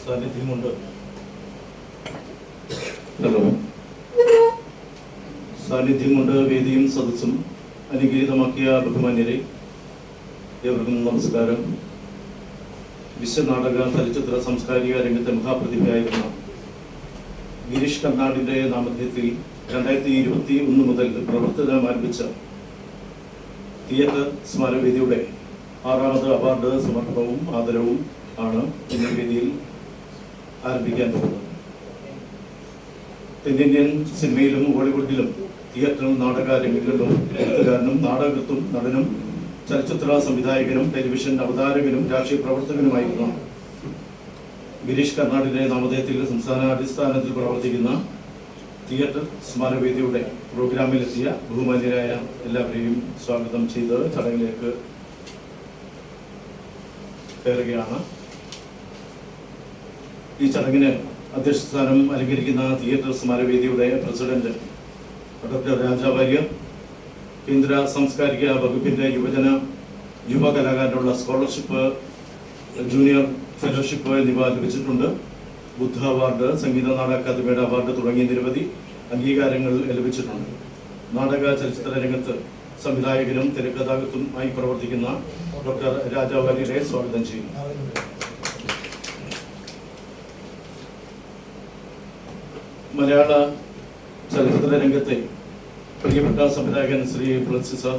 സാന്നിധ്യമുണ്ട്. ഹലോ, സാന്നിധ്യമുണ്ട്. വേദിയും സദസ്സും അനുഗ്രഹീതമാക്കിയ ബഹുമാന്യരെ, ഏവർക്കും നമസ്കാരം. വിശ്വനാടക ചലച്ചിത്ര സാംസ്കാരിക രംഗത്തെ മഹാപ്രതിഭയായിരുന്ന ഗിരീഷ് കർണാടിന്റെ നാമധേയത്തിൽ 2021 മുതൽ പ്രവർത്തനം ആരംഭിച്ച തിയേറ്റർ സ്മാരകവേദിയുടെ 6ാമത് അവാർഡ് സമർപ്പണവും ആദരവും ആണ് ഇന്ന് വേദിയിൽ ആരംഭിക്കാൻ പോകുന്നത്. തെന്നിന്ത്യൻ സിനിമയിലും ഹോളിവുഡിലും തിയേറ്റർ നാടക രംഗങ്ങളിലും എഴുത്തുകാരനും നാടകൃത്തും നടനും ചലച്ചിത്ര സംവിധായകനും ടെലിവിഷൻ അവതാരകനും രാഷ്ട്രീയ പ്രവർത്തകനുമായിരുന്ന ഗിരീഷ് കർണാടിന്റെ നാമധേയത്തിൽ സംസ്ഥാനാടിസ്ഥാനത്തിൽ പ്രവർത്തിക്കുന്ന തിയേറ്റർ സ്മാരകവേദിയുടെ പ്രോഗ്രാമിലെത്തിയ ബഹുമാന്യരായ എല്ലാവരെയും സ്വാഗതം ചെയ്ത് ചടങ്ങിലേക്ക് കയറുകയാണ്. ഈ ചടങ്ങിന് അധ്യക്ഷസ്ഥാനം അലങ്കരിക്കുന്ന തിയേറ്റർ സ്മാരകവേദിയുടെ പ്രസിഡന്റ് ഡോക്ടർ രാജാവാര്യർ കേന്ദ്ര സാംസ്കാരിക വകുപ്പിന്റെ യുവ കലാകാരനുള്ള സ്കോളർഷിപ്പ്, ജൂനിയർ ഫെലോഷിപ്പ് എന്നിവ ലഭിച്ചിട്ടുണ്ട്. ബുദ്ധ അവാർഡ്, സംഗീത നാടക അക്കാദമിയുടെ അവാർഡ് തുടങ്ങിയ നിരവധി അംഗീകാരങ്ങൾ ലഭിച്ചിട്ടുണ്ട്. നാടക ചലച്ചിത്ര രംഗത്ത് സംവിധായകനും തിരക്കഥാകൃത്തുമായി പ്രവർത്തിക്കുന്ന ഡോക്ടർ രാജാവാര്യരെ സ്വാഗതം ചെയ്യുന്നു. മലയാള ചലച്ചിത്ര രംഗത്തെ പ്രിയപ്പെട്ട സംവിധായകൻ ശ്രീ പ്ലസി സാർ,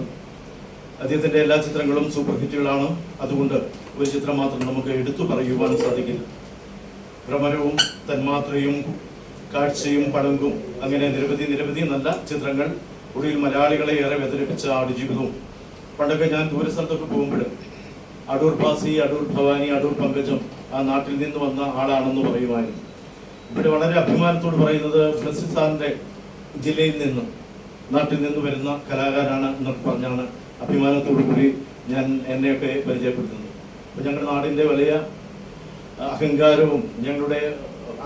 അദ്ദേഹത്തിന്റെ എല്ലാ ചിത്രങ്ങളും സൂപ്പർ ഹിറ്റുകളാണ്. അതുകൊണ്ട് ഒരു ചിത്രം മാത്രം നമുക്ക് എടുത്തു പറയുവാൻ സാധിക്കില്ല. ഭ്രമരവും, തന്മാത്രയും, കാഴ്ചയും, പടങ്കും, അങ്ങനെ നിരവധി നല്ല ചിത്രങ്ങൾ. ഒടുവിൽ മലയാളികളെ ഏറെ വ്യതിരിപ്പിച്ച ആടുജീവിതവും. പണ്ടൊക്കെ ഞാൻ ദൂരസ്ഥലത്തൊക്കെ പോകുമ്പോൾ അടൂർ ഭാസി, അടൂർ ഭവാനി, അടൂർ പങ്കജം ആ നാട്ടിൽ നിന്ന് വന്ന ആളാണെന്ന് പറയുമായിരുന്നു. ഇവിടെ വളരെ അഭിമാനത്തോട് പറയുന്നത് പ്ലസി സാറിന്റെ ജില്ലയിൽ നിന്ന്, നാട്ടിൽ നിന്ന് വരുന്ന കലാകാരനാണ് എന്നൊക്കെ പറഞ്ഞാണ് അഭിമാനത്തോടു കൂടി ഞാൻ എന്നെയൊക്കെ പരിചയപ്പെടുത്തുന്നത്. അപ്പൊ ഞങ്ങളുടെ നാടിന്റെ വലിയ അഹങ്കാരവും ഞങ്ങളുടെ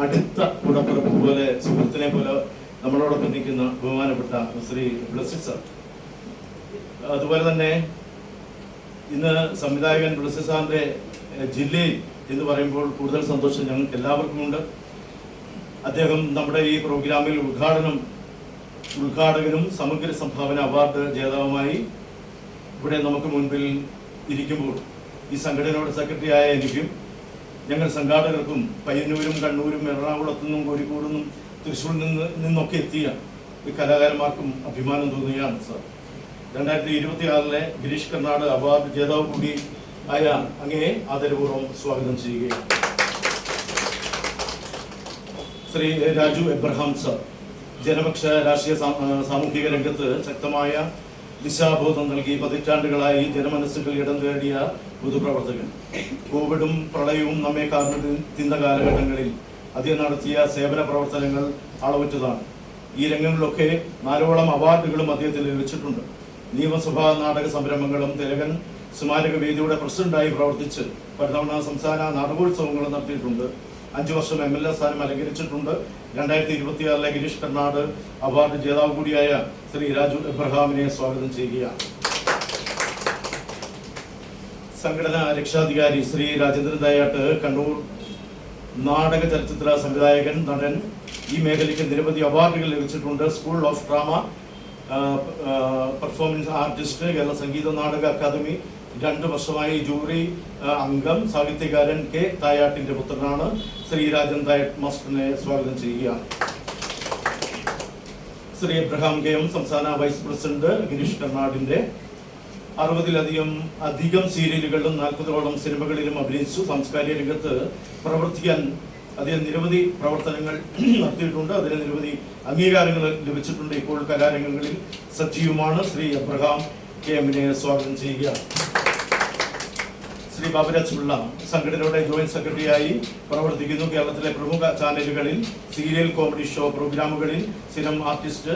അടുത്ത കൂടപ്പിറപ്പ് പോലെ, സുഹൃത്തിനെ പോലെ നമ്മളോടൊപ്പം നിൽക്കുന്ന ബഹുമാനപ്പെട്ട ശ്രീ പ്ലസി സാർ. അതുപോലെ തന്നെ ഇന്ന് സംവിധായകൻ പ്ലസി സാറിന്റെ ജില്ലയിൽ എന്ന് പറയുമ്പോൾ കൂടുതൽ സന്തോഷം ഞങ്ങൾക്ക് എല്ലാവർക്കും ഉണ്ട്. അദ്ദേഹം നമ്മുടെ ഈ പ്രോഗ്രാമിൽ ഉദ്ഘാടകനും സമഗ്ര സംഭാവന അവാർഡ് ജേതാവുമായി ഇവിടെ നമുക്ക് മുൻപിൽ ഇരിക്കുമ്പോൾ ഈ സംഘടനയുടെ സെക്രട്ടറി ആയ എനിക്കും ഞങ്ങൾ സംഘാടകർക്കും പയ്യന്നൂരും കണ്ണൂരും എറണാകുളത്തു നിന്നും കോഴിക്കോട് നിന്നും തൃശ്ശൂരിൽ നിന്നൊക്കെ എത്തിയ ഈ കലാകാരന്മാർക്കും അഭിമാനം തോന്നുകയാണ് സാർ. 2026 ഗിരീഷ് കർണാട് അവാർഡ് ജേതാവ് കൂടി ആയ അങ്ങയെ ആദരപൂർവ്വം സ്വാഗതം ചെയ്യുകയാണ്. ശ്രീ രാജു എബ്രഹാം സർ, ജനപക്ഷ രാഷ്ട്രീയ സാമൂഹിക രംഗത്ത് ശക്തമായ ദിശാബോധം നൽകി പതിറ്റാണ്ടുകളായി ജനമനസ്സുകൾ ഇടം തേടിയ പൊതുപ്രവർത്തകൻ. കോവിഡും പ്രളയവും നമ്മെ കാർന്നു തിന്ന കാലഘട്ടങ്ങളിൽ അദ്ദേഹം നടത്തിയ സേവന പ്രവർത്തനങ്ങൾ അളവറ്റതാണ്. ഈ രംഗങ്ങളിലൊക്കെ 4ഓളം അവാർഡുകളും അദ്ദേഹത്തിന് ലഭിച്ചിട്ടുണ്ട്. നിയമസഭാ നാടക സംരംഭങ്ങളും തിലകൻ സ്മാരക വേദിയുടെ പ്രസിഡന്റായി പ്രവർത്തിച്ച് പലതവണ സംസ്ഥാന നാടകോത്സവങ്ങൾ നടത്തിയിട്ടുണ്ട്. 5 വർഷം MLA സ്ഥാനം അലങ്കരിച്ചിട്ടുണ്ട്. 2026 ഗിരീഷ് കർണാട് അവാർഡ് ജേതാവ് കൂടിയായ ശ്രീ രാജു എബ്രഹാമിനെ സ്വാഗതം ചെയ്യുകയാണ്. സംഘടനാ രക്ഷാധികാരി ശ്രീ രാജേന്ദ്രൻ ദയാട്ട്, കണ്ണൂർ നാടക ചലച്ചിത്ര സംവിധായകൻ, നടൻ. ഈ മേഖലയ്ക്ക് നിരവധി അവാർഡുകൾ ലഭിച്ചിട്ടുണ്ട്. School of drama, performance artist, Kerala Sangeetha Nataka Akademi 2 വർഷമായി ജൂറി അംഗം, സാഹിത്യകാരൻ കെ തായാട്ടിന്റെ പുത്രനാണ്. ശ്രീ രാജൻ തായാട്ട് മാസ്റ്ററിനെ സ്വാഗതം ചെയ്യുകയാണ്. ശ്രീ എബ്രഹാം KM, സംസ്ഥാന വൈസ് പ്രസിഡന്റ്, ഗിരീഷ് കർണാടിന്റെ 60-ലധികം സീരിയലുകളിലും 40ഓളം സിനിമകളിലും അഭിനയിച്ചു. സാംസ്കാരിക രംഗത്ത് പ്രവർത്തിക്കാൻ അദ്ദേഹം നിരവധി പ്രവർത്തനങ്ങൾ നടത്തിയിട്ടുണ്ട്. അതിന് നിരവധി അംഗീകാരങ്ങൾ ലഭിച്ചിട്ടുണ്ട്. ഇപ്പോൾ കലാരംഗങ്ങളിൽ സജീവമാണ്. ശ്രീ എബ്രഹാം KMനെ സ്വാഗതം ചെയ്യുക. ശ്രീ ബാബുരാജ് പിള്ള, സംഘടനയുടെ ജോയിന്റ് സെക്രട്ടറിയായി പ്രവർത്തിക്കുന്നു. കേരളത്തിലെ പ്രമുഖ ചാനലുകളിൽ സീരിയൽ, കോമഡി ഷോ പ്രോഗ്രാമുകളിൽ സ്ഥിരം ആർട്ടിസ്റ്റ്,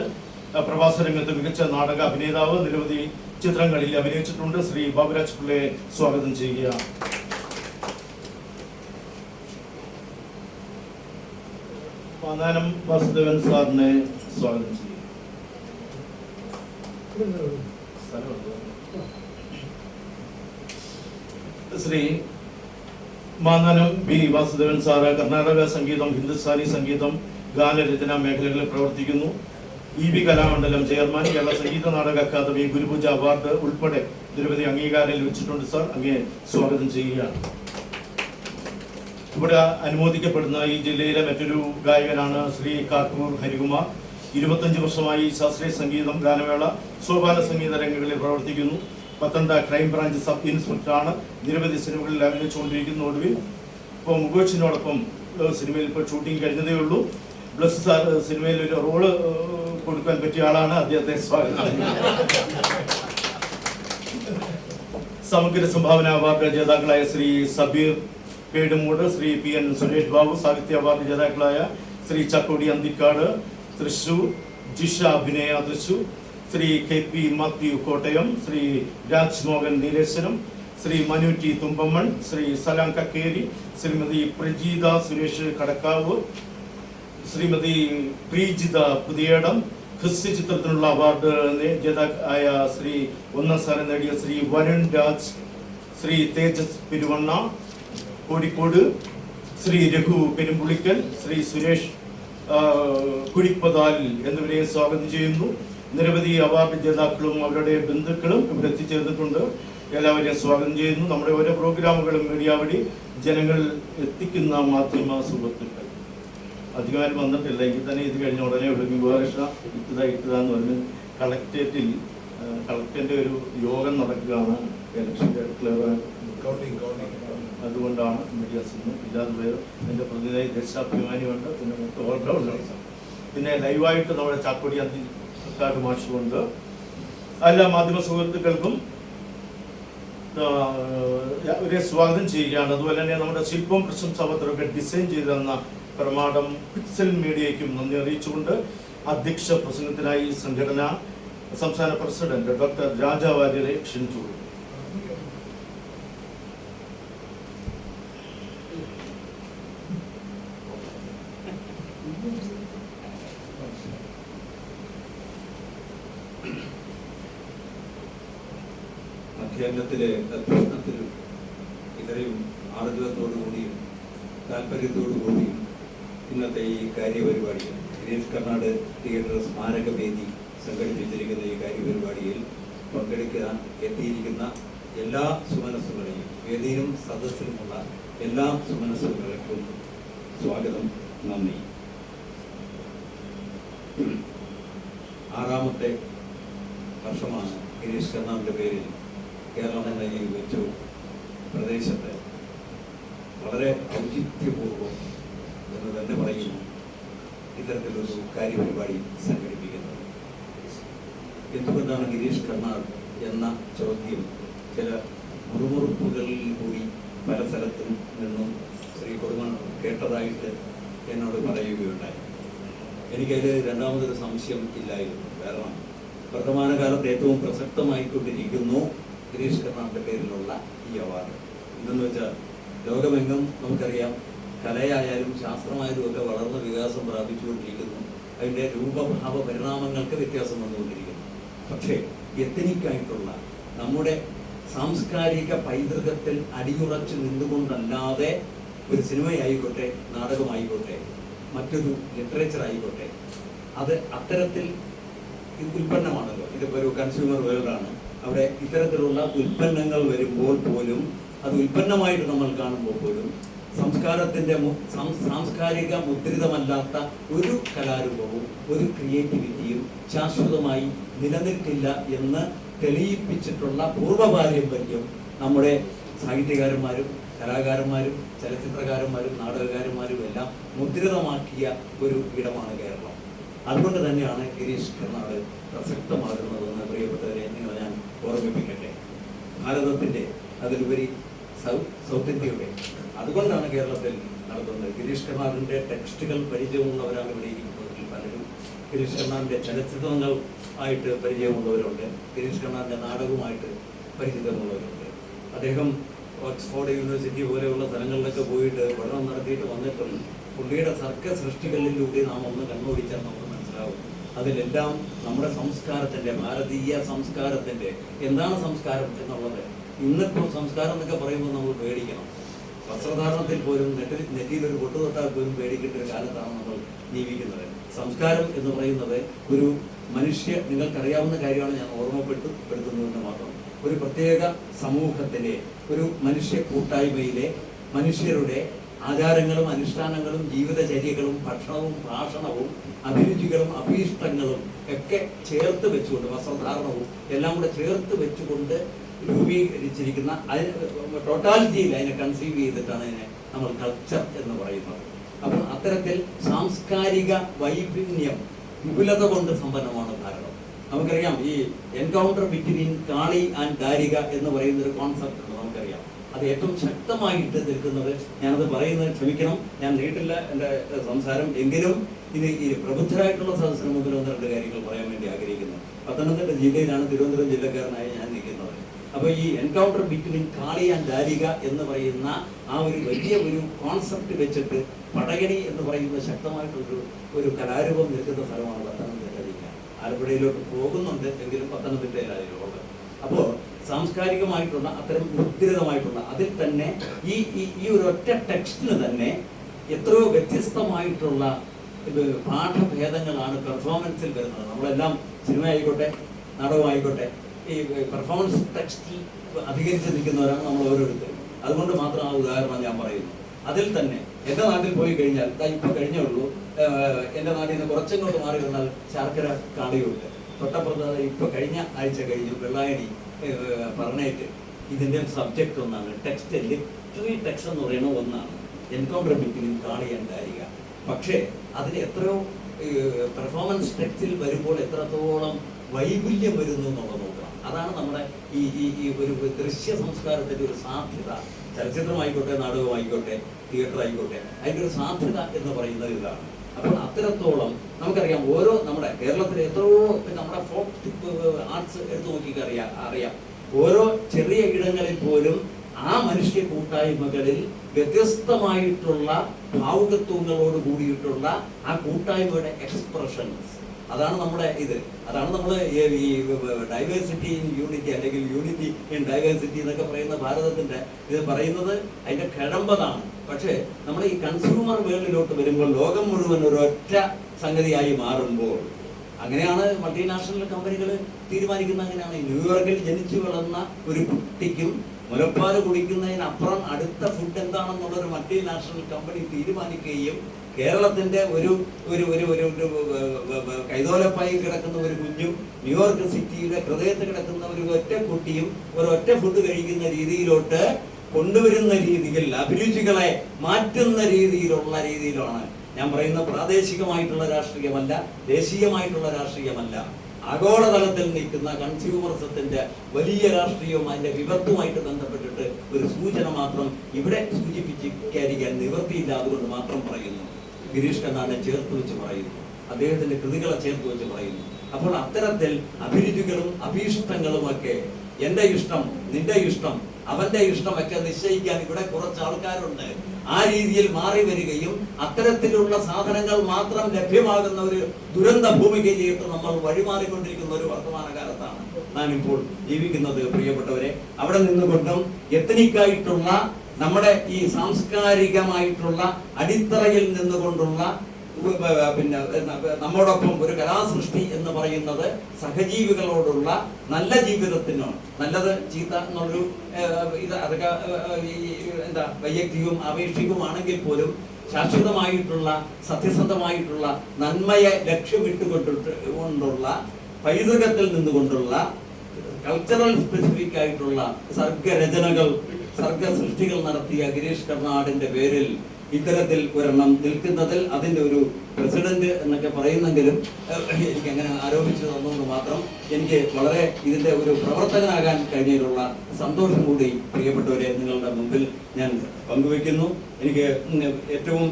പ്രവാസ രംഗത്ത് മികച്ച നാടക അഭിനേതാവ്, നിരവധി ചിത്രങ്ങളിൽ അഭിനയിച്ചിട്ടുണ്ട്. ശ്രീ ബാബുരാജ് പിള്ളയെ സ്വാഗതം ചെയ്യുക. പാനാനം വാസുദേവൻ സാറിനെ സ്വാഗതം ചെയ്യുക. ശ്രീ മാന്നാനം ബി വാസുദേവൻ സാറ് കർണാടക സംഗീതം, ഹിന്ദുസ്ഥാനി സംഗീതം, ഗാനരചന മേഖലകളിൽ പ്രവർത്തിക്കുന്നു. EB Kalamandalam chairman, Kerala Sangeetha Nataka academy ഗുരുപൂജ അവാർഡ് ഉൾപ്പെടെ നിരവധി അംഗീകാരം ലഭിച്ചിട്ടുണ്ട്. സാർ, അങ്ങേ സ്വാഗതം ചെയ്യുകയാണ്. ഇവിടെ അനുമോദിക്കപ്പെടുന്ന ഈ ജില്ലയിലെ മറ്റൊരു ഗായകനാണ് ശ്രീ കാട്ടൂർ ഹരികുമാർ. 25 വർഷമായി ശാസ്ത്രീയ സംഗീതം, ഗാനമേള, സോപാന സംഗീത രംഗങ്ങളിൽ പ്രവർത്തിക്കുന്നു. പത്തനംതിട്ട ക്രൈംബ്രാഞ്ച് സബ് ഇൻസ്പെക്ടറാണ്. നിരവധി സിനിമകളിൽ അഭിനയിച്ചുകൊണ്ടിരിക്കുന്ന ഒടുവിൽ ഇപ്പോൾ മുകേഷിനോടൊപ്പം സിനിമയിൽ ഇപ്പോൾ ഷൂട്ടിംഗ് കഴിഞ്ഞതേ ഉള്ളൂ. ബ്ലസ് സാർ സിനിമയിൽ ഒരു റോള് കൊടുക്കാൻ പറ്റിയ ആളാണ്. അദ്ദേഹത്തെ സ്വാഗതം. സമഗ്ര സംഭാവന അവാർഡ് ജേതാക്കളായ ശ്രീ സബീർ പേടുമൂട്, ശ്രീ PN സുരേഷ് ബാബു, സാഹിത്യ അവാർഡ് ജേതാക്കളായ ശ്രീ ചക്കോടി അന്തിക്കാട് തൃശൂർ, ജിഷ അഭിനയ തൃശൂർ, ശ്രീ KP മാത്യു കോട്ടയം, ശ്രീ രാജ്മോഹൻ നീലേശ്വരം, ശ്രീ മനു T തുമ്പമ്മൺ, ശ്രീ സലാം കക്കേരി, ശ്രീമതി പ്രജീത സുരേഷ് കടക്കാവ്, ശ്രീമതി പ്രീജിത പുതിയടം, ഹ്രസ്വ ചിത്രത്തിനുള്ള അവാർഡ് ജേതാക്കളായ ശ്രീ 1 സ്ഥാനം നേടിയ ശ്രീ വരുൺ രാജ്, ശ്രീ തേജസ് പെരുവണ്ണ കോഴിക്കോട്, ശ്രീ രഘു പെരുമ്പുളിക്കൽ, ശ്രീ സുരേഷ് കുടിപ്പതാൽ എന്നിവരെ സ്വാഗതം ചെയ്യുന്നു. നിരവധി അവാർഡ് ജേതാക്കളും അവരുടെ ബന്ധുക്കളും ഇവിടെ എത്തിച്ചേർന്നിട്ടുണ്ട്. എല്ലാവരെയും സ്വാഗതം ചെയ്യുന്നു. നമ്മുടെ ഓരോ പ്രോഗ്രാമുകളും മീഡിയ വഴി ജനങ്ങൾ എത്തിക്കുന്ന മാധ്യമ സുഹൃത്തുക്കൾ അധികാരം വന്നിട്ടില്ല എങ്കിൽ തന്നെ ഇത് കഴിഞ്ഞ ഉടനെ ഇവിടെ വിവാഹ ഇട്ടതാന്ന് പറഞ്ഞ് കളക്ടറിന്റെ ഒരു യോഗം നടക്കുകയാണ്. ഇലക്ഷൻ്റെ അതുകൊണ്ടാണ് മീഡിയാസ് ഇല്ലാതെ പോയത്. എൻ്റെ പ്രതിനിധി ദേശാഭിമാനിയുണ്ട്, പിന്നെ മൊത്തം ഓൾറൗണ്ടർ, പിന്നെ ലൈവായിട്ട് നമ്മുടെ ചാക്കോടി അന്തിക്കാട് മാഷുണ്ട്. എല്ലാ മാധ്യമ സുഹൃത്തുക്കൾക്കും ഇവരെ സ്വാഗതം ചെയ്യുകയാണ്. അതുപോലെ തന്നെ നമ്മുടെ ശില്പം പ്രശംസാപത്രമൊക്കെ ഡിസൈൻ ചെയ്തു തന്ന പ്രമാടം പിക്സൽ മീഡിയയ്ക്കും നന്ദി അറിയിച്ചുകൊണ്ട് അധ്യക്ഷ പ്രസംഗത്തിനായി സംഘടന സംസ്ഥാന പ്രസിഡന്റ് ഡോക്ടർ രാജാ വാര്യരെ ക്ഷണിച്ചു. അധ്യയനത്തിലെ അധ്യയനത്തിലും ഇത്രയും ആർജവത്തോടു കൂടിയും താല്പര്യത്തോടു കൂടിയും ഇന്നത്തെ ഈ കാര്യപരിപാടിയിൽ ഗിരീഷ് കർണാട് തിയേറ്റർ സ്മാരക വേദി സംഘടിപ്പിച്ചിരിക്കുന്ന ഈ കാര്യപരിപാടിയിൽ പങ്കെടുക്കാൻ എത്തിയിരിക്കുന്ന എല്ലാ സുമനസ്സുകളെയും, വേദിയിലും സദസ്സിലുമുള്ള എല്ലാ സുമനസ്സുകൾക്കും സ്വാഗതം, നന്ദി. 6ാമത്തെ വർഷമാണ് ഗിരീഷ് കർണാടിൻ്റെ പേരിൽ കേരളം എന്ന ഈ വെച്ചു പ്രദേശത്ത് വളരെ ഔചിത്യപൂർവം എന്ന് തന്നെ പറയുന്നു ഇത്തരത്തിലൊരു കാര്യപരിപാടി സംഘടിപ്പിക്കുന്നത്. എന്തുകൊണ്ടാണ് ഗിരീഷ് കർണാട് എന്ന ചോദ്യം ചില മുറുമുറുപ്പുകളിൽ കൂടി പല സ്ഥലത്തും നിന്നും ശ്രീ കൊടുമൺ കേട്ടതായിട്ട് എന്നോട് പറയുകയുണ്ടായി. എനിക്കതിൽ രണ്ടാമതൊരു സംശയം ഇല്ലായിരുന്നു. കാരണം വർത്തമാനകാലത്ത് ഏറ്റവും പ്രസക്തമായിക്കൊണ്ടിരിക്കുന്നു ഗിരീഷ് കർണാടിൻ്റെ പേരിലുള്ള ഈ അവാർഡ്. എന്തെന്ന് വെച്ചാൽ ലോകമെങ്ങും നമുക്കറിയാം കലയായാലും ശാസ്ത്രമായാലും ഒക്കെ വളർന്ന വികാസം പ്രാപിച്ചുകൊണ്ടിരിക്കുന്നു. അതിൻ്റെ രൂപഭാവ പരിണാമങ്ങൾക്ക് വ്യത്യാസം വന്നുകൊണ്ടിരിക്കുന്നു. പക്ഷേ എത്തനിക്കായിട്ടുള്ള നമ്മുടെ സാംസ്കാരിക പൈതൃകത്തിൽ അടിയുറച്ച് നിന്നുകൊണ്ടല്ലാതെ ഒരു സിനിമയായിക്കോട്ടെ, നാടകമായിക്കോട്ടെ, മറ്റൊരു ലിറ്ററേച്ചർ ആയിക്കോട്ടെ, അത് അത്തരത്തിൽ ഉൽപ്പന്നമാണല്ലോ. ഇതിപ്പോൾ ഒരു കൺസ്യൂമർ വേൾഡാണ്. അവിടെ ഇത്തരത്തിലുള്ള ഉൽപ്പന്നങ്ങൾ വരുമ്പോൾ പോലും, അത് ഉൽപ്പന്നമായിട്ട് നമ്മൾ കാണുമ്പോൾ പോലും സാംസ്കാരിക മുദ്രിതമല്ലാത്ത ഒരു കലാരൂപവും ഒരു ക്രിയേറ്റിവിറ്റിയും ശാശ്വതമായി നിലനിൽക്കില്ല എന്ന് തെളിയിപ്പിച്ചിട്ടുള്ള പൂർവ്വപാരമ്പര്യം നമ്മുടെ സാഹിത്യകാരന്മാരും കലാകാരന്മാരും ചലച്ചിത്രകാരന്മാരും നാടകകാരന്മാരും എല്ലാം മുദ്രിതമാക്കിയ ഒരു ഇടമാണ് കേരളം. അതുകൊണ്ട് തന്നെയാണ് ഗിരീഷ് കർണാട് പ്രസക്തമാകുന്നതെന്ന് പ്രിയപ്പെട്ടവരെ ഞാൻ ഓർമ്മിപ്പിക്കട്ടെ. ഭാരതത്തിൻ്റെ അതിലുപരി സൗത്ത് ഇന്ത്യയുടെ അതുകൊണ്ടാണ് കേരളത്തിൽ നടത്തുന്നത്. ഗിരീഷ് കർണാടിൻ്റെ ടെക്സ്റ്റുകൾ പരിചയമുള്ളവരാണ് ഇവിടെ ഇരിക്കുന്നവരിൽ പലരും. ഗിരീഷ് കർണാടിൻ്റെ ചലച്ചിത്രങ്ങൾ ആയിട്ട് പരിചയമുള്ളവരുണ്ട്. ഗിരീഷ് കർണാടിൻ്റെ നാടകവുമായിട്ട് പരിചിതമുള്ളവരുണ്ട്. അദ്ദേഹം ഓക്സ്ഫോർഡ് യൂണിവേഴ്സിറ്റി പോലെയുള്ള സ്ഥലങ്ങളിലൊക്കെ പോയിട്ട് പഠനം നടത്തിയിട്ട് വന്നിട്ടും പുള്ളിയുടെ സർക്ക സൃഷ്ടികളിലൂടെ നാം ഒന്ന് കണ്ണോടിച്ചാൽ നമുക്ക് മനസ്സിലാവും. അതിലെല്ലാം നമ്മുടെ സംസ്കാരത്തിൻ്റെ, ഭാരതീയ സംസ്കാരത്തിൻ്റെ, എന്താണ് സംസ്കാരം എന്നുള്ളത്. ഇന്നിപ്പോൾ സംസ്കാരം എന്നൊക്കെ പറയുമ്പോൾ നമ്മൾ പേടിക്കണം. വസ്ത്രധാരണത്തിൽ പോലും നെറ്റിയിലൊരു പൊട്ടു തൊട്ടാൽ പോലും പേടിക്കേണ്ട ഒരു കാലത്താണ് നമ്മൾ ജീവിക്കുന്നത്. സംസ്കാരം എന്ന് പറയുന്നത് ഒരു നിങ്ങൾക്കറിയാവുന്ന കാര്യമാണ്, ഞാൻ ഓർമ്മപ്പെടുത്തുന്നതെന്ന് മാത്രം. ഒരു പ്രത്യേക സമൂഹത്തിലെ ഒരു മനുഷ്യ കൂട്ടായ്മയിലെ മനുഷ്യരുടെ ആചാരങ്ങളും അനുഷ്ഠാനങ്ങളും ജീവിതചര്യകളും ഭക്ഷണവും ഭാഷണവും അഭിരുചികളും അഭീഷ്ടങ്ങളും ഒക്കെ ചേർത്ത് വെച്ചുകൊണ്ട്, വസ്ത്രധാരണവും എല്ലാം കൂടെ ചേർത്ത് വെച്ചുകൊണ്ട് രൂപീകരിച്ചിരിക്കുന്ന ടോട്ടാലിറ്റിയിൽ അതിനെ കൺസീവ് ചെയ്തിട്ടാണ് അതിനെ നമ്മൾ കൾച്ചർ എന്ന് പറയുന്നത്. അപ്പോൾ അത്തരത്തിൽ സാംസ്കാരിക വൈഭിന്യം വിപുലത കൊണ്ട് സമ്പന്നമാണ് ഭാരതം. നമുക്കറിയാം, ഈ encounter between Kali and Darika എന്ന് പറയുന്ന ഒരു കോൺസെപ്റ്റ് ഉണ്ട്. നമുക്കറിയാം അത് ഏറ്റവും ശക്തമായിട്ട് നിൽക്കുന്നത്, ഞാനത് പറയുന്നത് ക്ഷമിക്കണം, ഞാൻ നീട്ടില്ല എൻ്റെ സംസാരം, എങ്കിലും ഇത് ഈ പ്രബുദ്ധരായിട്ടുള്ള സദസ്സിന് മുമ്പിൽ ഒന്ന് രണ്ട് കാര്യങ്ങൾ പറയാൻ വേണ്ടി ആഗ്രഹിക്കുന്നു. പത്തനംതിട്ട ജില്ലയിലാണ്, തിരുവനന്തപുരം ജില്ലക്കാരനായി ഞാൻ നിൽക്കുന്നത്. അപ്പോൾ ഈ encounter between Kali and Darika എന്ന് പറയുന്ന ആ ഒരു വലിയ ഒരു കോൺസെപ്റ്റ് വെച്ചിട്ട് പടയണി എന്ന് പറയുന്ന ശക്തമായിട്ടൊരു കലാരൂപം നിൽക്കുന്ന സ്ഥലമാണ് പത്തനംതിട്ട ജില്ല. ആലപ്പുഴയിലോട്ട് പോകുന്നുണ്ട്, എങ്കിലും പത്തനംതിട്ടയിലായിരുന്നു. അപ്പോൾ സാംസ്കാരികമായിട്ടുള്ള അത്തരം ഉദ്ഗ്രതമായിട്ടുള്ള അതിൽ തന്നെ ഈ ഒരു ഒറ്റ ടെക്സ്റ്റിന് തന്നെ എത്രയോ വ്യത്യസ്തമായിട്ടുള്ള പാഠഭേദങ്ങളാണ് പെർഫോമൻസിൽ വരുന്നത്. നമ്മളെല്ലാം സിനിമ ആയിക്കോട്ടെ നാടകമായിക്കോട്ടെ ഈ പെർഫോമൻസ് ടെക്സ്റ്റിൽ അധികരിച്ച് നിൽക്കുന്നവരാണ് നമ്മൾ ഓരോരുത്തരും. അതുകൊണ്ട് മാത്രം ആ ഉദാഹരണം ഞാൻ പറയുന്നു. അതിൽ തന്നെ എൻ്റെ നാട്ടിൽ പോയി കഴിഞ്ഞാൽ, ഇപ്പൊ കഴിഞ്ഞേ ഉള്ളൂ, എൻ്റെ നാട്ടിൽ നിന്ന് കുറച്ചങ്ങോട്ട് മാറി വന്നാൽ ശർക്കര കാളിയുണ്ട്. തൊട്ടപ്പുറത്ത് ഇപ്പൊ കഴിഞ്ഞ ആഴ്ച കഴിഞ്ഞു വെള്ളായണി പറഞ്ഞേറ്റ്. ഇതിന്റെ സബ്ജക്റ്റ് ഒന്നാണ്, ടെക്സ്റ്റ് ലിറ്റററി ടെക്സ്റ്റ് എന്ന് പറയുന്നത് ഒന്നാണ്, encounter between Kali and Darika. പക്ഷേ അതിന് എത്രയോ പെർഫോമൻസ് ടെക്സ്റ്റിൽ വരുമ്പോൾ എത്രത്തോളം വൈപുല്യം വരുന്നു എന്നുള്ളത് നോക്കണം. അതാണ് നമ്മുടെ ഈ ഒരു ദൃശ്യ സംസ്കാരത്തിന്റെ ഒരു സാധ്യത. ചലച്ചിത്രമായിക്കോട്ടെ, നാടകമായിക്കോട്ടെ, തിയേറ്റർ ആയിക്കോട്ടെ, അതിൻ്റെ ഒരു സാധ്യത എന്ന് പറയുന്നത് ഇതാണ്. അപ്പോൾ അത്തരത്തോളം നമുക്കറിയാം, ഓരോ നമ്മുടെ കേരളത്തിലെ എത്രയോ നമ്മുടെ ഫോക്ക് ആർട്സ് എടുത്തു നോക്കി അറിയാം ഓരോ ചെറിയ ഇടങ്ങളിൽ പോലും ആ മനുഷ്യ കൂട്ടായ്മകളിൽ വ്യത്യസ്തമായിട്ടുള്ള ഭാവുകത്വങ്ങളോട് കൂടിയിട്ടുള്ള ആ കൂട്ടായ്മയുടെ എക്സ്പ്രഷൻസ്, അതാണ് നമ്മുടെ അതാണ് നമ്മൾ ഈ ഡൈവേഴ്സിറ്റി ഇൻ യൂണിറ്റി അല്ലെങ്കിൽ യൂണിറ്റി ഇൻ ഡൈവേഴ്സിറ്റി എന്നൊക്കെ പറയുന്ന ഭാരതത്തിന്റെ ഇത് പറയുന്നത് അതിന്റെ കിഴമ്പതാണ്. പക്ഷേ നമ്മൾ ഈ കൺസ്യൂമർ വേൾഡിലോട്ട് വരുമ്പോൾ ലോകം മുഴുവൻ ഒരൊറ്റ സംഗതിയായി മാറുമ്പോൾ, അങ്ങനെയാണ് മൾട്ടിനാഷണൽ കമ്പനികൾ തീരുമാനിക്കുന്നത്. അങ്ങനെയാണ് ന്യൂയോർക്കിൽ ജനിച്ചു വളർന്ന ഒരു കുട്ടിക്കും മുലപ്പാൽ കുടിക്കുന്നതിനപ്പുറം അടുത്ത ഫുഡ് എന്താണെന്നുള്ളൊരു മൾട്ടിനാഷണൽ കമ്പനി തീരുമാനിക്കുകയും കേരളത്തിന്റെ ഒരു ഒരു ഒരു ഒരു കൈതോലപ്പായി കിടക്കുന്ന ഒരു കുഞ്ഞും ന്യൂയോർക്ക് സിറ്റിയുടെ ഹൃദയത്തിൽ കിടക്കുന്ന ഒരു ഒറ്റ കുട്ടിയും ഒരൊറ്റ ഫുഡ് കഴിക്കുന്ന രീതിയിലോട്ട് കൊണ്ടുവരുന്ന രീതിയിൽ അഭിരുചികളെ മാറ്റുന്ന രീതിയിലാണ് ഞാൻ പറയുന്ന. പ്രാദേശികമായിട്ടുള്ള രാഷ്ട്രീയമല്ല, ദേശീയമായിട്ടുള്ള രാഷ്ട്രീയമല്ല, ആഗോളതലത്തിൽ നിൽക്കുന്ന കൺസ്യൂമറിസത്തിന്റെ വലിയ രാഷ്ട്രീയവും അതിന്റെ വിപത്തുമായിട്ട് ബന്ധപ്പെട്ടിട്ട് ഒരു സൂചന മാത്രം ഇവിടെ സൂചിപ്പിക്കാൻ നിവൃത്തിയില്ല. അതുകൊണ്ട് മാത്രം പറയുന്നു. ഗിരീഷ് കർണാടിനെ ചേർത്ത് വെച്ച് പറയുന്നു, അദ്ദേഹത്തിന്റെ കൃതികളെ ചേർത്ത് വെച്ച് പറയുന്നു. അപ്പോൾ അത്തരത്തിൽ അഭിരുചികളും അഭീഷ്ടങ്ങളുമൊക്കെ, എന്റെ ഇഷ്ടം, നിന്റെ ഇഷ്ടം, അവന്റെ ഇഷ്ടമൊക്കെ നിശ്ചയിക്കാൻ ഇവിടെ കുറച്ച് ആൾക്കാരുണ്ട്. ആ രീതിയിൽ മാറി വരികയും അത്തരത്തിലുള്ള സാധനങ്ങൾ മാത്രം ലഭ്യമാകുന്ന ഒരു ദുരന്ത ഭൂമികയിലേക്ക് നമ്മൾ വഴിമാറിക്കൊണ്ടിരിക്കുന്ന ഒരു വർത്തമാന കാലത്താണ് നാം ഇപ്പോൾ ജീവിക്കുന്നത്. പ്രിയപ്പെട്ടവരെ, അവിടെ നിന്നുകൊണ്ടും എത്തനിക്കായിട്ടുള്ള നമ്മുടെ ഈ സാംസ്കാരികമായിട്ടുള്ള അടിത്തറയിൽ നിന്നുകൊണ്ടുള്ള പിന്നെ നമ്മോടൊപ്പം ഒരു കലാസൃഷ്ടി എന്ന് പറയുന്നത് സഹജീവികളോടുള്ള നല്ല ജീവിതത്തിനോ, നല്ലത് ചീത്ത എന്നുള്ളൊരു അതൊക്കെ എന്താ വൈയക്തികവും ആപേക്ഷികവുമാണെങ്കിൽ പോലും ശാശ്വതമായിട്ടുള്ള സത്യസന്ധമായിട്ടുള്ള നന്മയെ ലക്ഷ്യമിട്ടുകൊണ്ടുള്ള പൈതൃകത്തിൽ നിന്നുകൊണ്ടുള്ള കൾച്ചറൽ സ്പെസിഫിക് ആയിട്ടുള്ള സർഗരചനകൾ, സർഗസൃഷ്ടികൾ നടത്തിയ ഗിരീഷ് കർണാടിന്റെ പേരിൽ ഇത്തരത്തിൽ ഒരെണ്ണം നിൽക്കുന്നതിൽ അതിൻ്റെ ഒരു പ്രസിഡന്റ് എന്നൊക്കെ പറയുന്നെങ്കിലും എനിക്ക് അങ്ങനെ ആരോപിച്ചു തന്നുകൊണ്ട് മാത്രം എനിക്ക് വളരെ ഇതിൻ്റെ ഒരു പ്രവർത്തകനാകാൻ കഴിഞ്ഞതിലുള്ള സന്തോഷം കൂടി പ്രിയപ്പെട്ടവരെ നിങ്ങളുടെ മുമ്പിൽ ഞാൻ പങ്കുവെക്കുന്നു. എനിക്ക് ഏറ്റവും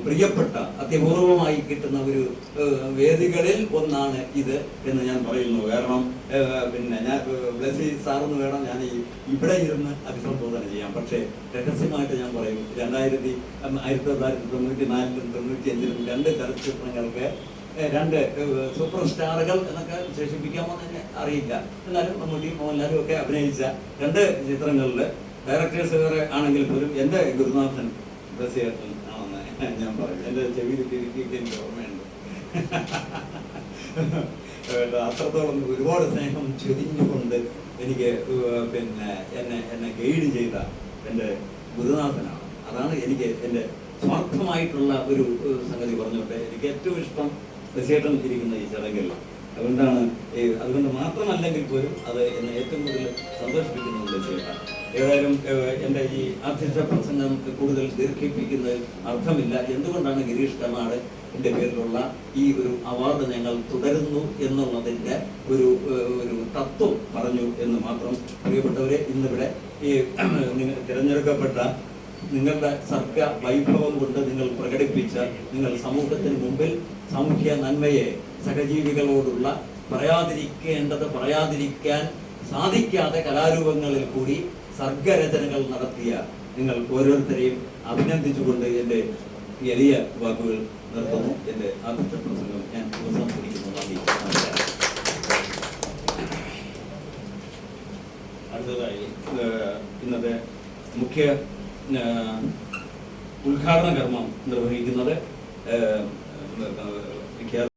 പ്രിയപ്പെട്ട അത്യപൂർവമായി കിട്ടുന്ന ഒരു വേദികളിൽ ഒന്നാണ് ഇത് എന്ന് ഞാൻ പറയുന്നു. കാരണം ഞാൻ ബ്ലസ്സി സാറെന്ന് വേണം ഞാൻ ഇവിടെ ഇരുന്ന് അഭിസംബോധന ചെയ്യാം. പക്ഷേ രഹസ്യമായിട്ട് ഞാൻ പറയും, 1994-ലും 95-ലും 2 ചലച്ചിത്രങ്ങൾക്ക് 2 സൂപ്പർ സ്റ്റാറുകൾ എന്നൊക്കെ വിശേഷിപ്പിക്കാമോ എന്ന് അറിയില്ല, എന്നാലും മമ്മൂട്ടി മോഹൻലാലും ഒക്കെ അഭിനയിച്ച 2 ചിത്രങ്ങളിൽ ഡയറക്ടേഴ്സ് വേറെ ആണെങ്കിൽ പോലും എൻ്റെ ഗുരുനാഥൻ ബ്രസേട്ടൻ ആണെന്ന് ഞാൻ പറയും. എൻ്റെ ചെവിയിൽ എനിക്ക് ഓർമ്മയുണ്ട്. അത്രത്തോളം ഒരുപാട് സ്നേഹം ചൊരിഞ്ഞുകൊണ്ട് എനിക്ക് പിന്നെ എന്നെ ഗൈഡ് ചെയ്ത എൻ്റെ ഗുരുനാഥനാണ്. അതാണ് എനിക്ക് എൻ്റെ സ്വാർത്ഥമായിട്ടുള്ള ഒരു സംഗതി പറഞ്ഞുകൊണ്ട് എനിക്ക് ഏറ്റവും ഇഷ്ടം ബ്രസേട്ടൻ ഇരിക്കുന്ന ഈ ചടങ്ങിൽ. അതുകൊണ്ട് മാത്രമല്ലെങ്കിൽ പോലും അത് എന്നെ ഏറ്റവും കൂടുതൽ സന്തോഷിപ്പിക്കുന്നുണ്ട് ചേട്ടാ. ഏതായാലും എൻ്റെ ഈ അധ്യക്ഷ പ്രസംഗം കൂടുതൽ ദീർഘിപ്പിക്കുന്നതിൽ അർത്ഥമില്ല. എന്തുകൊണ്ടാണ് ഗിരീഷ് കർണാട് എൻ്റെ പേരിലുള്ള ഈ ഒരു അവാർഡ് ഞങ്ങൾ തുടരുന്നു എന്നുള്ളതിൻ്റെ ഒരു തത്വം പറഞ്ഞു എന്ന് മാത്രം. പ്രിയപ്പെട്ടവരെ, ഇന്നിവിടെ ഈ തിരഞ്ഞെടുക്കപ്പെട്ട നിങ്ങളുടെ സർഗ വൈഭവം കൊണ്ട് നിങ്ങൾ പ്രകടിപ്പിച്ച, നിങ്ങൾ സമൂഹത്തിന് മുമ്പിൽ സാമൂഹ്യ നന്മയെ, സഹജീവികളോടുള്ള പറയാതിരിക്കാൻ സാധിക്കാത്ത കലാരൂപങ്ങളിൽ കൂടി സർഗരചനകൾ നടത്തിയ നിങ്ങൾ ഓരോരുത്തരെയും അഭിനന്ദിച്ചുകൊണ്ട് എൻ്റെ എളിയ വാക്കുകൾ നിർത്തുന്നു. എൻ്റെ അധ്യക്ഷ പ്രസംഗം ഞാൻ അവസാനിപ്പിക്കുന്നു. അടുത്തതായി ഇന്നത്തെ മുഖ്യ ഉദ്ഘാടന കർമ്മം നിർവഹിക്കുന്നത്